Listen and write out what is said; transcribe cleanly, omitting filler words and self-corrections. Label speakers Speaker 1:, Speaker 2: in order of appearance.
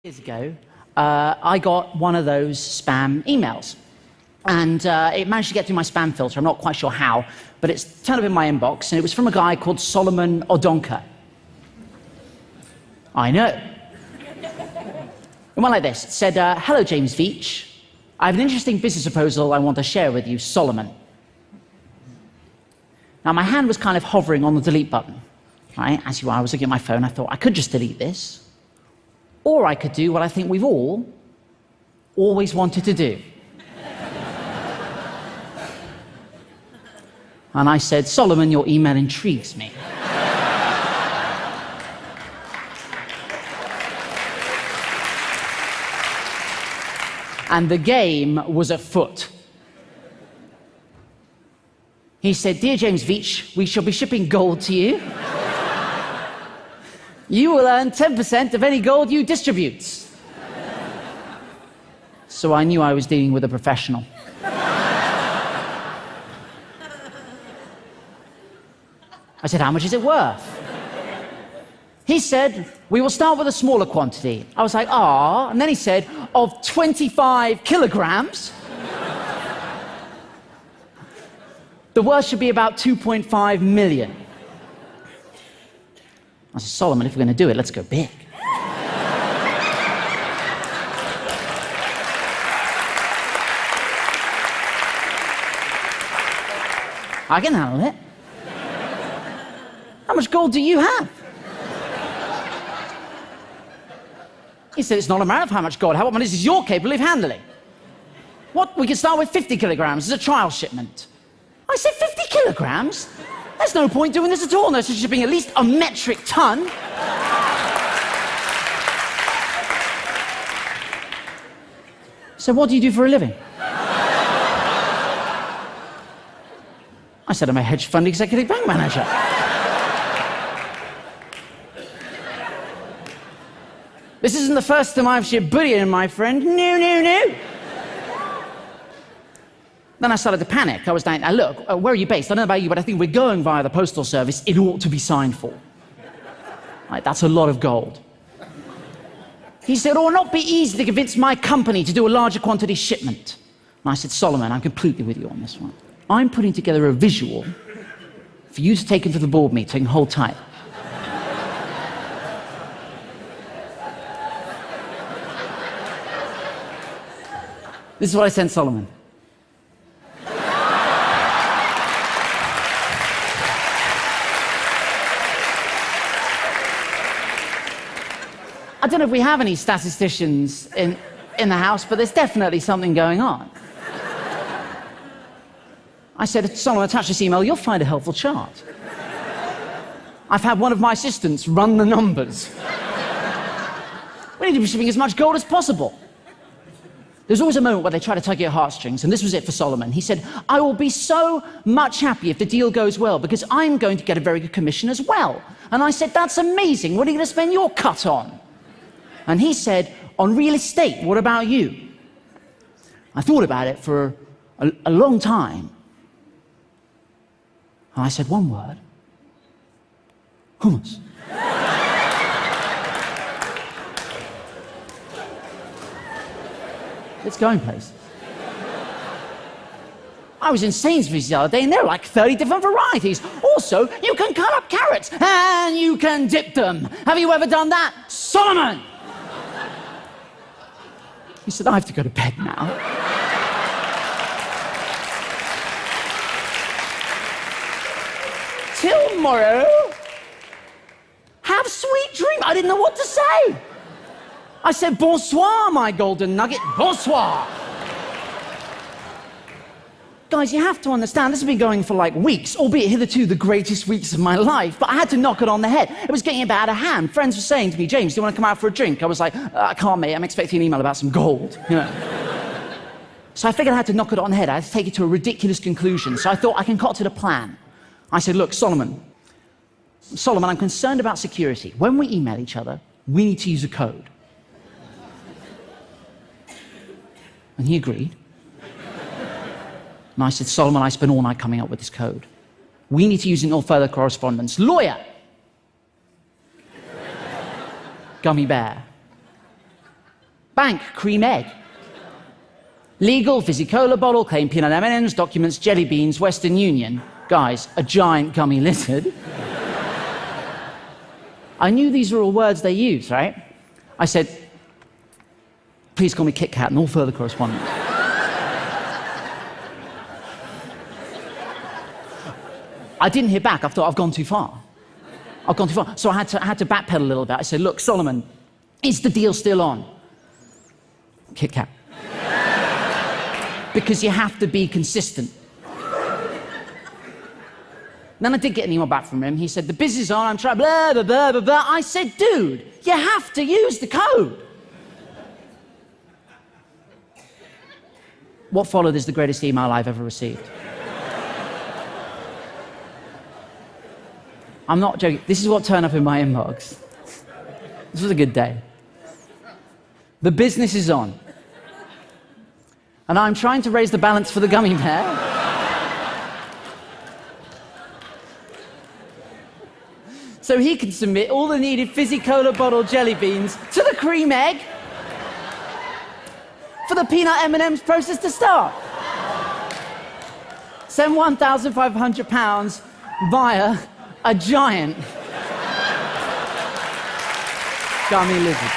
Speaker 1: Years ago, I got one of those spam emails, and it managed to get through my spam filter. I'm not quite sure how, but it's turned up in my inbox, and it was from a guy called Solomon Odonka. I know. It went like this. It said, "Hello, James Veach. I have an interesting business proposal I want to share with you, Solomon." Now, my hand was kind of hovering on the delete button, right? As you are, I was looking at my phone. I thought, I could just delete this. Or I could do what I think we've all always wanted to do. And I said, "Solomon, your email intrigues me." And the game was afoot. He said, "Dear James Veach, we shall be shipping gold to you. You will earn 10% of any gold you distribute." So I knew I was dealing with a professional. I said, "How much is it worth?" He said, "We will start with a smaller quantity." I was like, "Ah," and then he said, "Of 25 kilograms. The worth should be about 2.5 million. I said, "Solomon, if we're going to do it, let's go big." "I can handle it. How much gold do you have?" He said, "It's not a matter of how much gold. How much is you're capable of handling? What? We can start with 50 kilograms as a trial shipment." I said, 50 kilograms? There's no point doing this at all unless you're shipping at least a metric ton. So what do you do for a living? I said, "I'm a hedge fund executive bank manager." "This isn't the first time I've shipped bullion, my friend. No, no, no." Then I started to panic. I was like, "Look, where are you based? I don't know about you, but I think we're going via the postal service. It ought to be signed for." Right, that's a lot of gold. He said, "It will not be easy to convince my company to do a larger quantity shipment." And I said, "Solomon, I'm completely with you on this one. I'm putting together a visual for you to take into the board meeting. Hold tight." This is what I sent Solomon. I don't know if we have any statisticians in the house, but there's definitely something going on. I said, "Solomon, attach this email, you'll find a helpful chart. I've had one of my assistants run the numbers. We need to be shipping as much gold as possible." There's always a moment where they try to tug at your heartstrings, and this was it for Solomon. He said, "I will be so much happy if the deal goes well, because I'm going to get a very good commission as well." And I said, "That's amazing. What are you going to spend your cut on?" And he said, "On real estate. What about you?" I thought about it for a long time. And I said one word: hummus. It's going places. I was in Sainsbury's the other day, and there are like 30 different varieties. Also, you can cut up carrots, and you can dip them. Have you ever done that, Solomon? He said, "I have to go to bed now." "Till tomorrow. Have sweet dreams." I didn't know what to say. I said, "Bonsoir, my golden nugget. Bonsoir." Guys, you have to understand, this has been going for like weeks, albeit hitherto the greatest weeks of my life, but I had to knock it on the head. It was getting a bit out of hand. Friends were saying to me, "James, do you want to come out for a drink?" I was like, "I can't, mate. I'm expecting an email about some gold." You know? So I figured I had to knock it on the head. I had to take it to a ridiculous conclusion. So I thought I concocted a plan. I said, "Look, Solomon, I'm concerned about security. When we email each other, we need to use a code." And he agreed. And I said, "Solomon, I spent all night coming up with this code. We need to use it in all further correspondence. Lawyer, gummy bear, Bank, cream egg. Legal, fizzy cola bottle, claim peanut M&Ms, documents, jelly beans, Western Union. Guys, a giant gummy lizard. I knew these were all words they use, right? I said, please call me Kit Kat and all further correspondence. I didn't hear back. I thought, I've gone too far. I've gone too far. So I had to backpedal a little bit. I said, look, Solomon, is the deal still on? Kit Kat. Because you have to be consistent. Then I did get an email back from him. He said, the business is on, I'm trying, blah, blah, blah, blah, blah. I said, dude, you have to use the code. What followed is the greatest email I've ever received. I'm not joking. This is what turned up in my inbox. This was a good day. The business is on. And I'm trying to raise the balance for the gummy bear. So he can submit all the needed fizzy cola bottle jelly beans to the cream egg for the peanut M&Ms process to start. Send £1,500 via a giant gummy lizard.